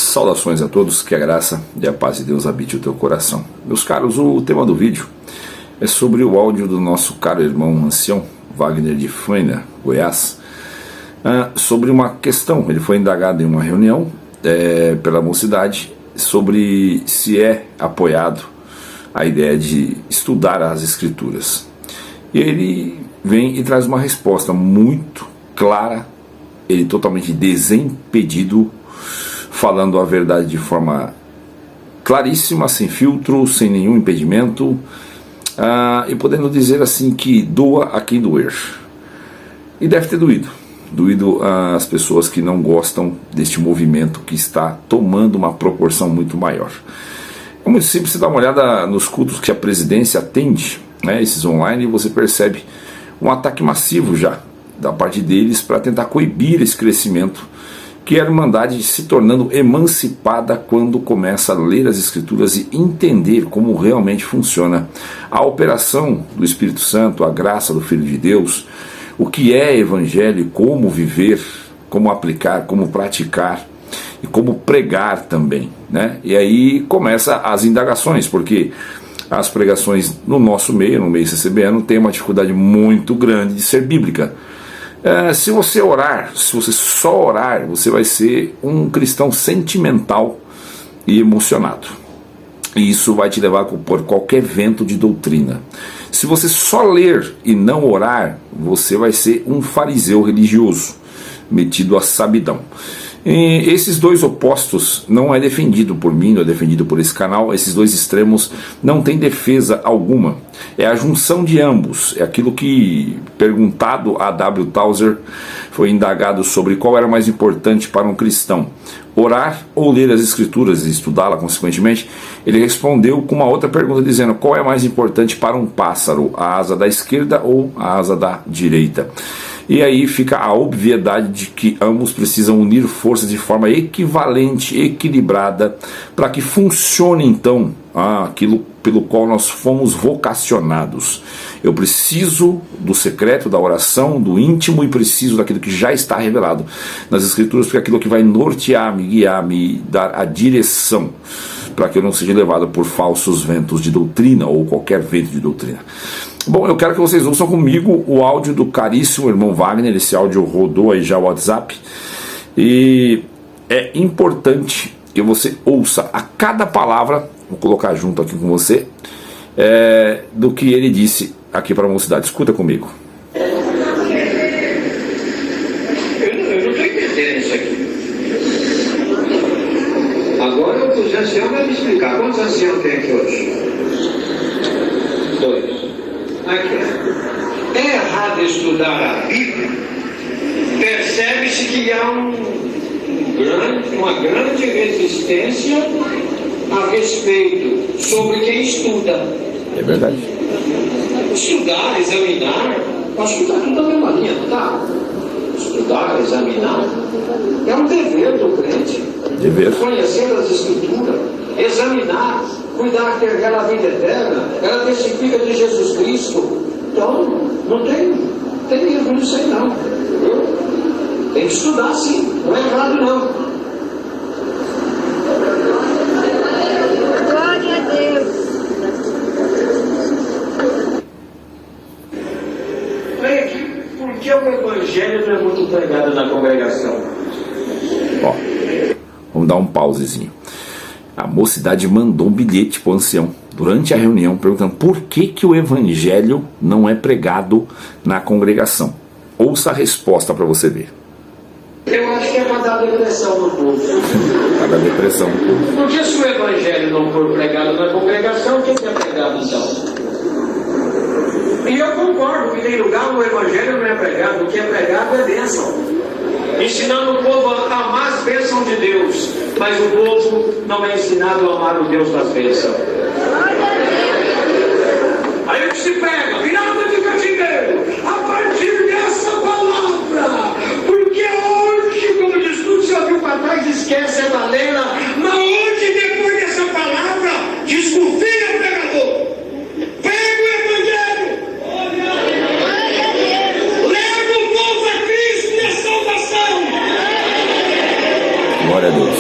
Saudações a todos, que a graça e a paz de Deus habite o teu coração. Meus caros, o tema do vídeo é sobre o áudio do nosso caro irmão ancião, Wagner de Faina, Goiás, sobre uma questão. Ele foi indagado em uma reunião pela mocidade sobre se é apoiado a ideia de estudar as Escrituras. E ele vem e traz uma resposta muito clara, ele totalmente desimpedido, falando a verdade de forma claríssima, sem filtro, sem nenhum impedimento, e podendo dizer assim que doa a quem doer. E deve ter doído às pessoas que não gostam deste movimento que está tomando uma proporção muito maior. É muito simples você dar uma olhada nos cultos que a presidência atende, né, esses online, e você percebe um ataque massivo já da parte deles para tentar coibir esse crescimento, que é a Irmandade se tornando emancipada quando começa a ler as Escrituras e entender como realmente funciona a operação do Espírito Santo, a graça do Filho de Deus, o que é Evangelho, como viver, como aplicar, como praticar e como pregar também, né? E aí começa as indagações, porque as pregações no nosso meio, no meio CCBN, tem uma dificuldade muito grande de ser bíblica. Se você orar, se você só orar, você vai ser um cristão sentimental e emocionado. E isso vai te levar por qualquer vento de doutrina. Se você só ler e não orar, você vai ser um fariseu religioso, metido a sabidão. E esses dois opostos não é defendido por mim, não é defendido por esse canal. Esses dois extremos não têm defesa alguma. É a junção de ambos. É aquilo que, perguntado a W. Tauser, foi indagado sobre qual era mais importante para um cristão: orar ou ler as Escrituras e estudá-la consequentemente. Ele respondeu com uma outra pergunta, dizendo: qual é mais importante para um pássaro, a asa da esquerda ou a asa da direita? E aí fica a obviedade de que ambos precisam unir forças de forma equivalente, equilibrada, para que funcione então aquilo pelo qual nós fomos vocacionados. Eu preciso do secreto, da oração, do íntimo, e preciso daquilo que já está revelado nas Escrituras, porque é aquilo que vai nortear, me guiar, me dar a direção, para que eu não seja levado por falsos ventos de doutrina ou qualquer vento de doutrina. Bom, eu quero que vocês ouçam comigo o áudio do caríssimo irmão Wagner. Esse áudio rodou aí já o WhatsApp, e é importante que você ouça a cada palavra, vou colocar junto aqui com você, do que ele disse aqui para a mocidade. Escuta comigo. Eu não estou entendendo isso aqui. Agora os anciãos vão me explicar. Quantos anciãos tem aqui hoje? 2. Aqui. É errado estudar a Bíblia? Percebe-se que há uma grande resistência a respeito sobre quem estuda. É verdade. Estudar, examinar, acho que está tudo na mesma linha, não está? Estudar, examinar, é um dever do crente. Dever. Conhecer as Escrituras, examinar, cuidar que ela a vida eterna, ela testifica de Jesus Cristo. Então, não tem erro nisso aí não. Tem que estudar sim, não é errado não. Glória a Deus. Olha aqui, por que o Evangelho não é muito pregado na congregação? Ó, vamos dar um pausezinho. A mocidade mandou um bilhete para o ancião durante a reunião, perguntando por que o Evangelho não é pregado na congregação. Ouça a resposta para você ver. Eu acho que é para dar depressão no povo. Para dar depressão no povo. Porque se o Evangelho não for pregado na congregação, o que é pregado então? E eu concordo que tem lugar no Evangelho não é pregado, o que é pregado é bênção. Ensinando o povo a amar as bênçãos de Deus, mas o povo não é ensinado a amar o Deus das bênçãos. Aí o que se prega, virada de cativeiro, a partir dessa palavra, porque hoje, como diz tudo, se ouviu para trás, esquece a baleia, mas hoje, depois dessa palavra, desconfia o pregador, pega o Evangelho, leva o povo a Cristo e a salvação. Glória a Deus.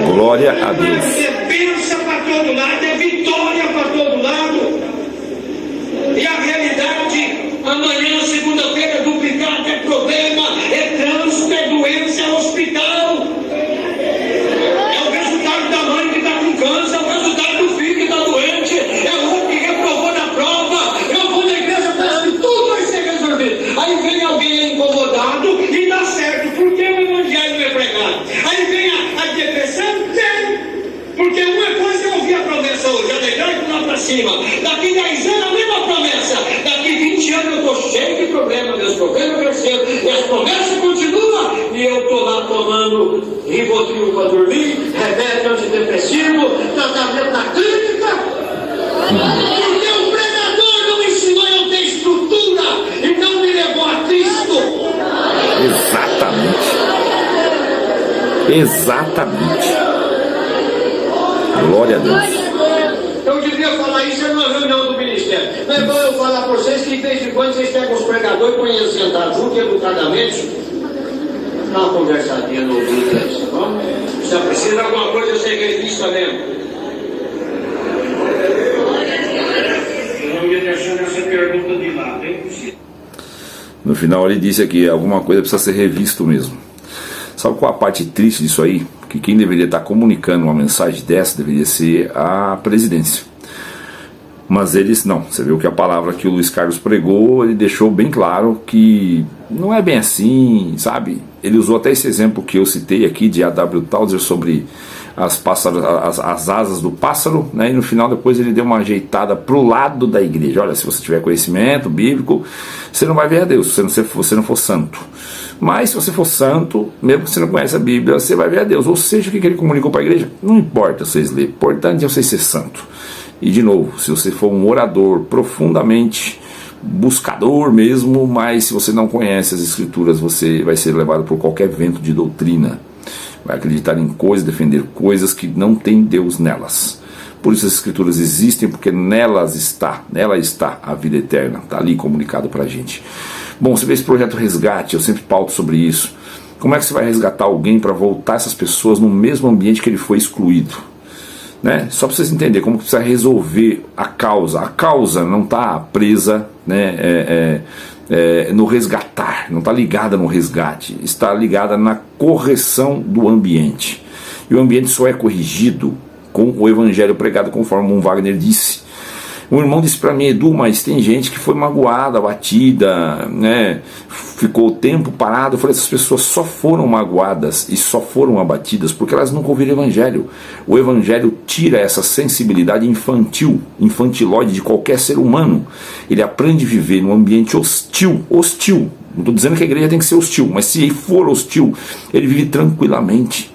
Glória a Deus. É bênção para todo lado, é vitória para todo lado. E a realidade, amanhã, segunda-feira, é duplicada, é problema, é trânsito, é doença, é hospital. É o resultado da mãe que está com câncer, é o resultado do filho que está doente, é o outro que reprovou na prova. Eu vou na igreja pensando que tudo vai ser resolvido. Aí vem alguém incomodado e dá certo, porque o evangelho é pregado. Aí vem a depressão, porque uma coisa é ouvir a promessa hoje, a melhor que lá para cima. Daqui 10 anos a mesma promessa. Daqui 20 anos eu estou cheio de problemas, meus problemas cresceram, e as promessas continuam, e eu estou lá tomando Rivotril para dormir, remédio antidepressivo, tratamento na clínica. Porque o pregador não ensinou a eu ter estrutura e não me levou a Cristo. Exatamente. Glória a Deus. Eu devia falar isso numa reunião do ministério. Mas é bom eu falar para vocês que de vez em quando vocês pegam os pregadores e põem eles sentados juntos, educadamente, dá uma conversadinha no ouvido deles, tá bom? Se precisa de alguma coisa, eu sei que eles dizem mesmo. Eu não ia deixando essa pergunta de lado, é impossível. No final ele disse aqui, alguma coisa precisa ser revisto mesmo. Sabe qual a parte triste disso aí? Que quem deveria estar comunicando uma mensagem dessa deveria ser a presidência. Mas eles não. Você viu que a palavra que o Luiz Carlos pregou, ele deixou bem claro que não é bem assim, sabe? Ele usou até esse exemplo que eu citei aqui de A.W. Tozer sobre as asas do pássaro, né? E no final depois ele deu uma ajeitada para o lado da igreja. Olha, se você tiver conhecimento bíblico, você não vai ver a Deus, se você não for santo. Mas se você for santo, mesmo que você não conhece a Bíblia, você vai ver a Deus. Ou seja, o que ele comunicou para a igreja, não importa vocês lerem, o importante é você ser santo. E de novo, se você for um orador profundamente buscador mesmo, mas se você não conhece as escrituras, você vai ser levado por qualquer vento de doutrina, vai acreditar em coisas, defender coisas que não tem Deus nelas. Por isso as escrituras existem, porque nela está a vida eterna, está ali comunicado para a gente. Bom, você vê esse projeto Resgate, eu sempre pauto sobre isso. Como é que você vai resgatar alguém para voltar essas pessoas no mesmo ambiente que ele foi excluído? Né? Só para vocês entenderem como precisa resolver a causa. A causa não está presa, né, no resgatar, não está ligada no resgate, está ligada na correção do ambiente. E o ambiente só é corrigido com o evangelho pregado, conforme o Wagner disse. Um irmão disse para mim, Edu, mas tem gente que foi magoada, abatida, né? Ficou o tempo parado. Eu falei, essas pessoas só foram magoadas e só foram abatidas porque elas nunca ouviram o evangelho. O evangelho tira essa sensibilidade infantilóide de qualquer ser humano. Ele aprende a viver num ambiente hostil. Não estou dizendo que a igreja tem que ser hostil, mas se for hostil, ele vive tranquilamente.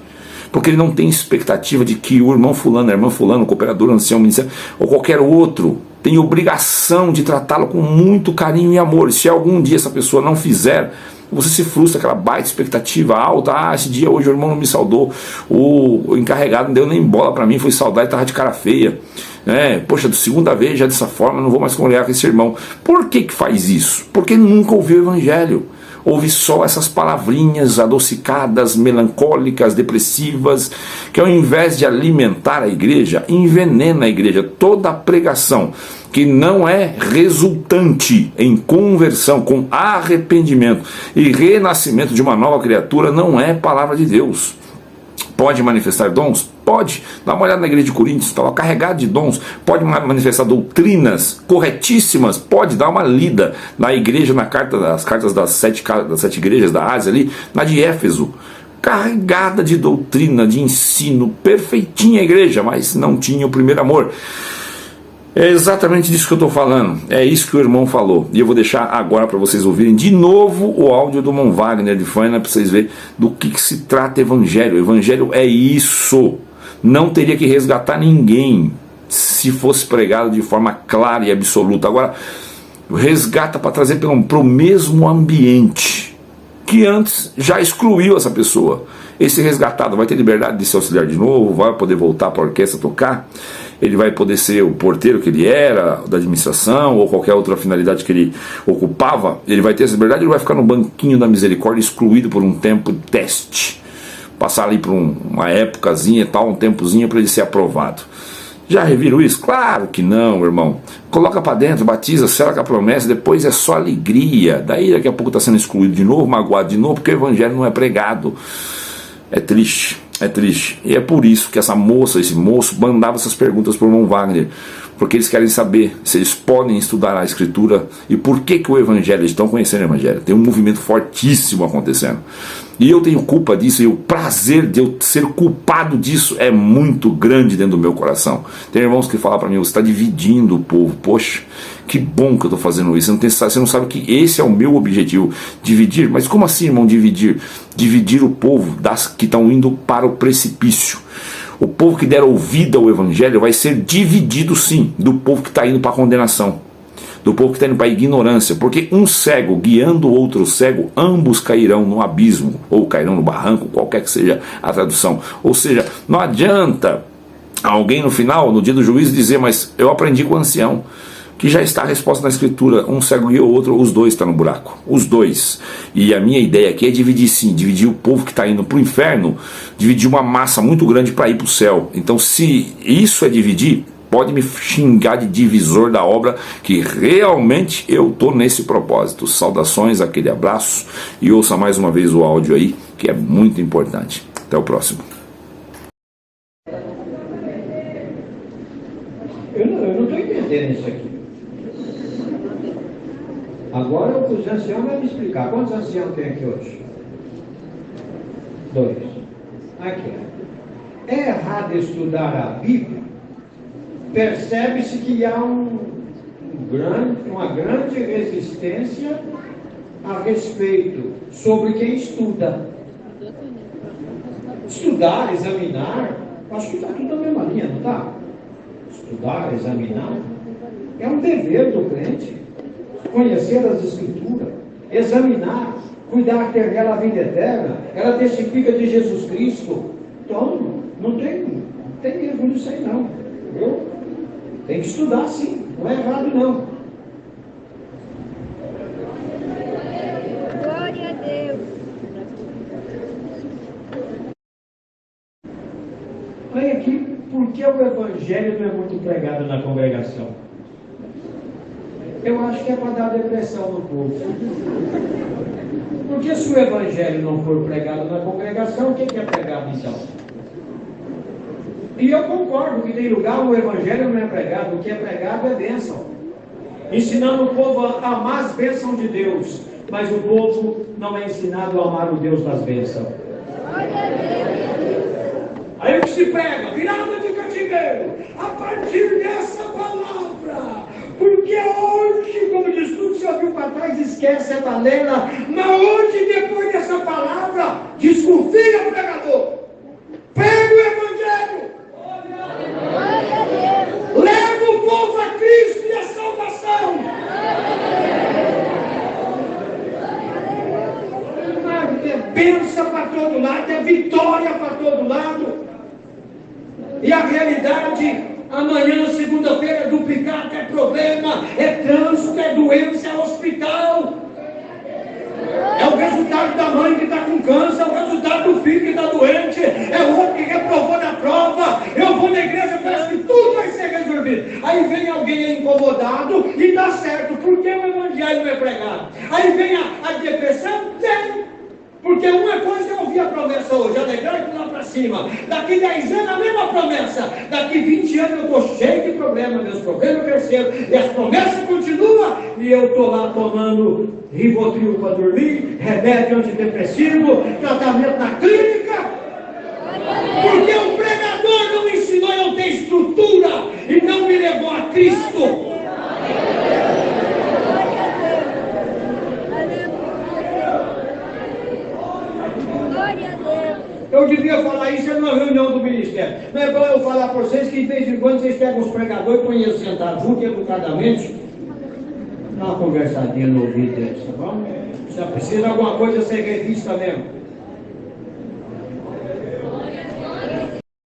Porque ele não tem expectativa de que o irmão fulano, a irmã fulano, o cooperador, o ancião, o ministério, ou qualquer outro, tem obrigação de tratá-lo com muito carinho e amor. E se algum dia essa pessoa não fizer, você se frustra, aquela baita expectativa alta. Esse dia hoje o irmão não me saudou, o encarregado não deu nem bola para mim, foi saudar e estava de cara feia. Poxa, segunda vez já dessa forma, não vou mais congregar com esse irmão. Por que faz isso? Porque nunca ouviu o evangelho. Ouve só essas palavrinhas adocicadas, melancólicas, depressivas, que ao invés de alimentar a igreja, envenena a igreja. Toda pregação que não é resultante em conversão, com arrependimento e renascimento de uma nova criatura, não é palavra de Deus. Pode manifestar dons? Pode. Dá uma olhada na igreja de Coríntios, estava carregado de dons. Pode manifestar doutrinas corretíssimas? Pode. Dar uma lida na igreja, nas cartas das sete igrejas da Ásia ali, na de Éfeso. Carregada de doutrina, de ensino, perfeitinha a igreja, mas não tinha o primeiro amor. É exatamente disso que eu estou falando, é isso que o irmão falou, e eu vou deixar agora para vocês ouvirem de novo o áudio do irmão Wagner de Faina, para vocês verem do que se trata o evangelho é isso, não teria que resgatar ninguém se fosse pregado de forma clara e absoluta. Agora, resgata para trazer para o mesmo ambiente que antes já excluiu essa pessoa. Esse resgatado vai ter liberdade de se auxiliar de novo, vai poder voltar para a orquestra tocar, ele vai poder ser o porteiro que ele era, da administração, ou qualquer outra finalidade que ele ocupava. Ele vai ter essa liberdade, ele vai ficar no banquinho da misericórdia, excluído por um tempo de teste. passar ali por uma épocazinha e tal, um tempozinho para ele ser aprovado. Já reviram isso? Claro que não, irmão. Coloca para dentro, batiza, sela com a promessa, depois é só alegria. Daí daqui a pouco está sendo excluído de novo, magoado de novo, porque o evangelho não é pregado. É triste, é triste. E é por isso que essa moça, esse moço, mandava essas perguntas para o irmão Wagner. Porque eles querem saber se eles podem estudar a Escritura e por que o Evangelho, eles estão conhecendo o Evangelho. Tem um movimento fortíssimo acontecendo. E eu tenho culpa disso, e o prazer de eu ser culpado disso é muito grande dentro do meu coração. Tem irmãos que falam para mim, você está dividindo o povo. Poxa, que bom que eu estou fazendo isso. Você não sabe que esse é o meu objetivo, dividir. Mas como assim, irmão, dividir? Dividir o povo que estão indo para o precipício. O povo que der ouvida ao Evangelho vai ser dividido sim, do povo que está indo para a condenação, do povo que está indo para a ignorância, porque um cego guiando outro cego, ambos cairão no abismo, ou cairão no barranco, qualquer que seja a tradução. Ou seja, não adianta alguém no final, no dia do juízo, dizer, mas eu aprendi com o ancião, que já está a resposta na Escritura, um cego guia o outro, os dois estão no buraco, os dois. E a minha ideia aqui é dividir sim, dividir o povo que está indo para o inferno, dividir uma massa muito grande para ir para o céu. Então se isso é dividir, pode me xingar de divisor da obra, que realmente eu estou nesse propósito. Saudações, aquele abraço, e ouça mais uma vez o áudio aí, que é muito importante. Até o próximo. Eu não estou entendendo isso aqui. Agora os anciãos vão me explicar. Quantos anciãos tem aqui hoje? 2. Aqui. É errado estudar a Bíblia? Percebe-se que há uma grande resistência a respeito sobre quem estuda. Estudar, examinar, acho que está tudo na mesma linha, não está? Estudar, examinar, é um dever do crente. Conhecer as Escrituras, examinar, cuidar, ter nela a vida eterna, ela testifica de Jesus Cristo. Então, não tem erro nisso aí não, entendeu? Tem que estudar sim, não é errado não. Glória a Deus. Olha aqui, por que o Evangelho não é muito pregado na congregação? Eu acho que é para dar depressão no povo. Porque se o Evangelho não for pregado na congregação, o que é pregado então? E eu concordo que tem lugar o Evangelho não é pregado, o que é pregado é bênção. Ensinando o povo a amar as bênçãos de Deus, mas o povo não é ensinado a amar o Deus das bênçãos. Aí o que se prega? Virada de cativeiro, a partir dessa palavra. Porque hoje, como diz tudo, você ouviu para trás, esquece a balela. Mas hoje, depois dessa palavra, desconfia, pregador. Pega o Evangelho. Leva o povo a Cristo e a salvação. É bênção para todo lado, é vitória para todo lado. E a realidade, amanhã, segunda-feira, é duplicado, é problema, é trânsito, é doença, é hospital. É o resultado da mãe que está com câncer, é o resultado do filho que está doente, é o outro que reprovou na prova. Eu vou na igreja, parece que tudo vai ser resolvido. Aí vem alguém incomodado e dá certo, porque o Evangelho não é pregado. Aí vem a depressão, tem. Porque uma coisa eu ouvi a promessa hoje, alegrar e pular para cima. Daqui 10 anos a mesma promessa. Daqui 20 anos eu estou cheio de problemas, meus problemas cresceram. E as promessas continuam. E eu estou lá tomando Rivotril para dormir, remédio antidepressivo, tratamento na clínica. Porque o pregador não me ensinou, eu tenho estrutura e não me levou a Cristo. Eu devia falar isso numa reunião do ministério. Não é bom eu falar para vocês que de vez em quando vocês pegam os pregadores e põem eles sentados junto, educadamente, dá uma conversadinha no ouvido deles, tá bom? Já precisa de alguma coisa ser revista mesmo.